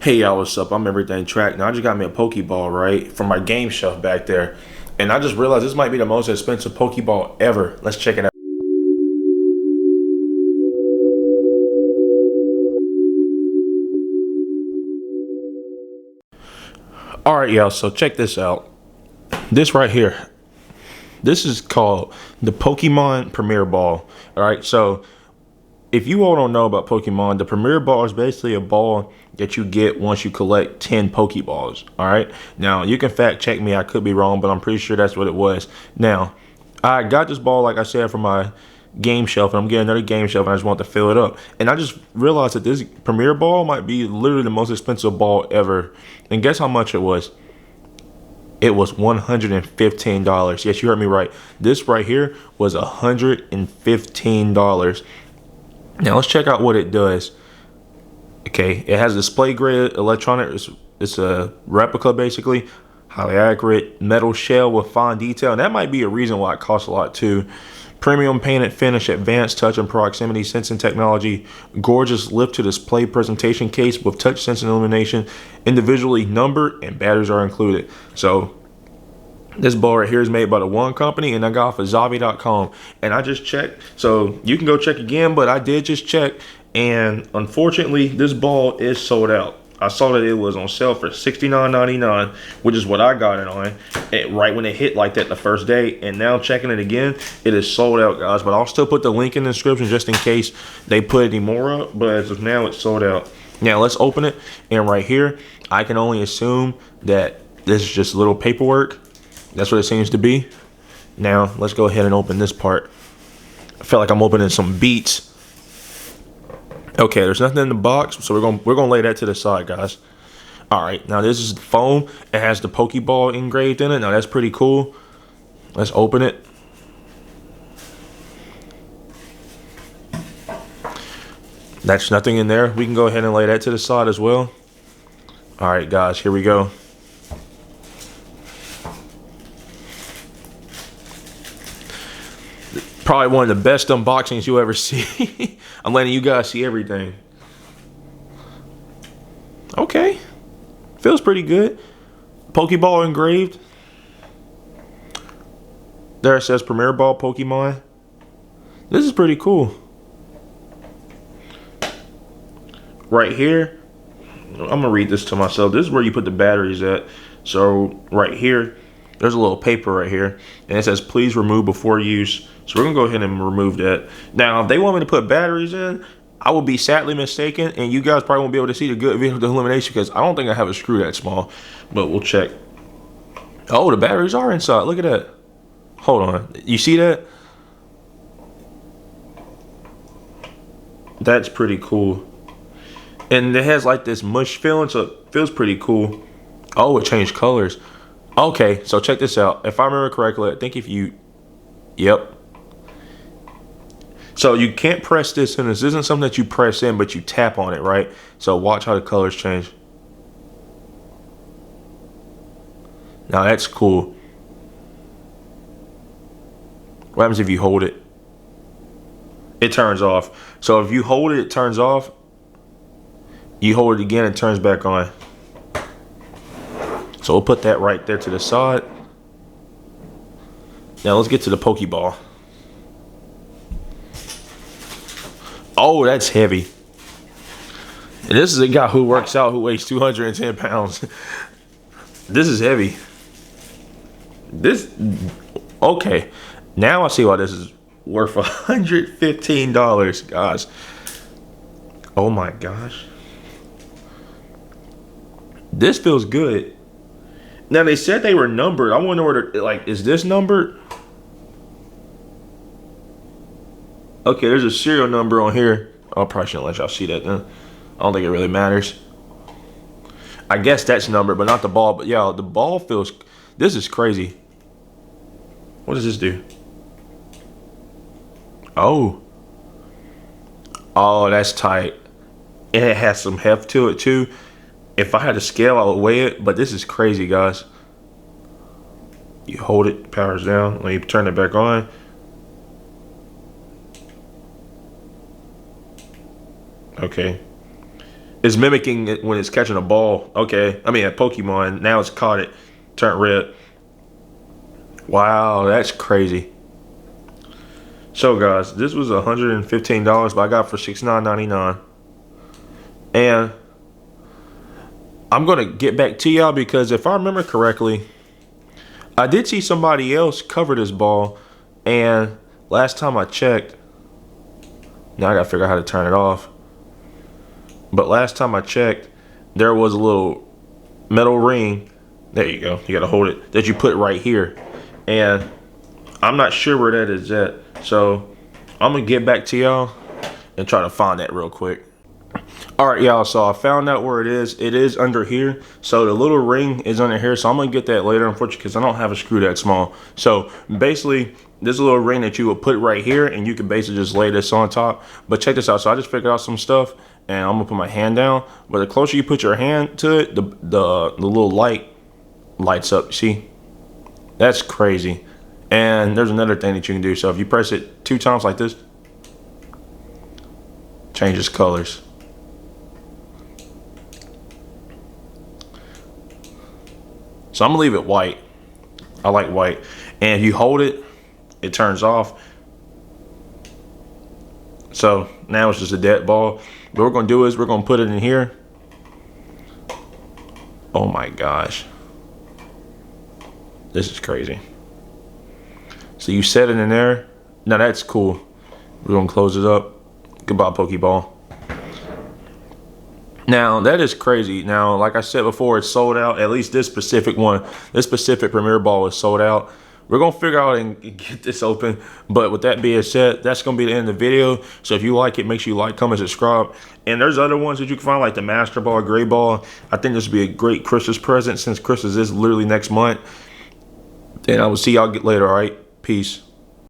Hey y'all, what's up? I'm Everything Track. Now I just got me a Pokeball, right? From my game shelf back there. And I just realized this might be the most expensive Pokeball ever. Let's check it out. Alright y'all, so check this out. This right here. This is called the Pokemon Premier Ball. Alright, so if you all don't know about Pokemon, the Premier Ball is basically a ball that you get once you collect 10 Pokeballs. All right. Now, you can fact check me. I could be wrong, but I'm pretty sure that's what it was. Now, I got this ball, like I said, from my game shelf, and I'm getting another game shelf, and I just want to fill it up. And I just realized that this Premier Ball might be literally the most expensive ball ever. And guess how much it was? It was $115. Yes, you heard me right. This right here was $115. Now let's check out what it does. Okay, it has display grade electronic. It's a replica basically, highly accurate metal shell with fine detail. And that might be a reason why it costs a lot too. Premium painted finish, advanced touch and proximity sensing technology, gorgeous lift to display presentation case with touch sensing illumination, individually numbered, and batteries are included. So this ball right here is made by the one company, and I got off of Zavi.com. And I just checked, so you can go check again, but I did just check, and unfortunately, this ball is sold out. I saw that it was on sale for $69.99, which is what I got it on, right when it hit like that the first day. And now checking it again, it is sold out, guys. But I'll still put the link in the description just in case they put any more up. But as of now, it's sold out. Now let's open it, and right here, I can only assume that this is just little paperwork. That's what it seems to be. Now, let's go ahead and open this part. I feel like I'm opening some beets. Okay, there's nothing in the box, so we're gonna lay that to the side, guys. All right, now this is the foam. It has the Pokeball engraved in it. Now that's pretty cool. Let's open it. That's nothing in there. We can go ahead and lay that to the side as well. All right, guys, here we go. Probably one of the best unboxings you'll ever see. I'm letting you guys see everything. Okay. Feels pretty good. Pokeball engraved. There it says Premier Ball Pokemon. This is pretty cool. Right here, I'm going to read this to myself. This is where you put the batteries at. So right here, there's a little paper right here, and it says please remove before use. So we're gonna go ahead and remove that. Now, if they want me to put batteries in, I will be sadly mistaken, and you guys probably won't be able to see the good visual illumination because I don't think I have a screw that small, but we'll check. Oh, the batteries are inside. Look at that. Hold on. You see that? That's pretty cool. And it has like this mush feeling, so it feels pretty cool. Oh, it changed colors. Okay, so check this out. If I remember correctly, I think if you, yep. So you can't press this in. This isn't something that you press in, but you tap on it, right? So watch how the colors change. Now that's cool. What happens if you hold it? It turns off. So if you hold it, it turns off. You hold it again, it turns back on. So we'll put that right there to the side. Now let's get to the Pokeball. Oh, that's heavy. And this is a guy who works out who weighs 210 pounds. This is heavy. This, okay. Now I see why this is worth $115, guys. Oh my gosh. This feels good. Now they said they were numbered. I wonder where they're, like, is this numbered? Okay, there's a serial number on here. I probably shouldn't let y'all see that then. I don't think it really matters. I guess that's numbered, but not the ball. But yeah, the ball feels, this is crazy. What does this do? Oh. Oh, that's tight. And it has some heft to it too. If I had a scale, I would weigh it, but this is crazy, guys. You hold it, powers down, when you turn it back on. Okay. It's mimicking it when it's catching a ball. Okay, I mean a Pokemon. Now it's caught it, turned red. Wow, that's crazy. So guys, this was $115, but I got it for $69.99. And I'm gonna get back to y'all because if I remember correctly, I did see somebody else cover this ball, and last time I checked, now I gotta figure out how to turn it off. But last time I checked, there was a little metal ring. There you go. You gotta hold it, that you put right here. And I'm not sure where that is at. So I'm gonna get back to y'all and try to find that real quick. All right, y'all, so I found out where it is. It is under here. So the little ring is under here. So I'm gonna get that later, unfortunately, because I don't have a screw that small. So basically, this little ring that you would put right here, and you can basically just lay this on top. But check this out. So I just figured out some stuff, and I'm gonna put my hand down. But the closer you put your hand to it, the little light lights up. See? That's crazy. And there's another thing that you can do. So if you press it 2 times like this, changes colors. So I'm gonna leave it white. I like white. And if you hold it, it turns off. So now it's just a dead ball. What we're gonna do is we're gonna put it in here. Oh my gosh. This is crazy. So you set it in there. Now that's cool. We're gonna close it up. Goodbye, Pokeball. Now that is crazy. Now, like I said before, it's sold out. At least this specific one, this specific Premier Ball is sold out. We're gonna figure out and get this open. But with that being said, that's gonna be the end of the video. So if you like it, make sure you like, comment, subscribe. And there's other ones that you can find, like the Master Ball, Gray Ball. I think this would be a great Christmas present since Christmas is literally next month. And I will see y'all later. All right, peace.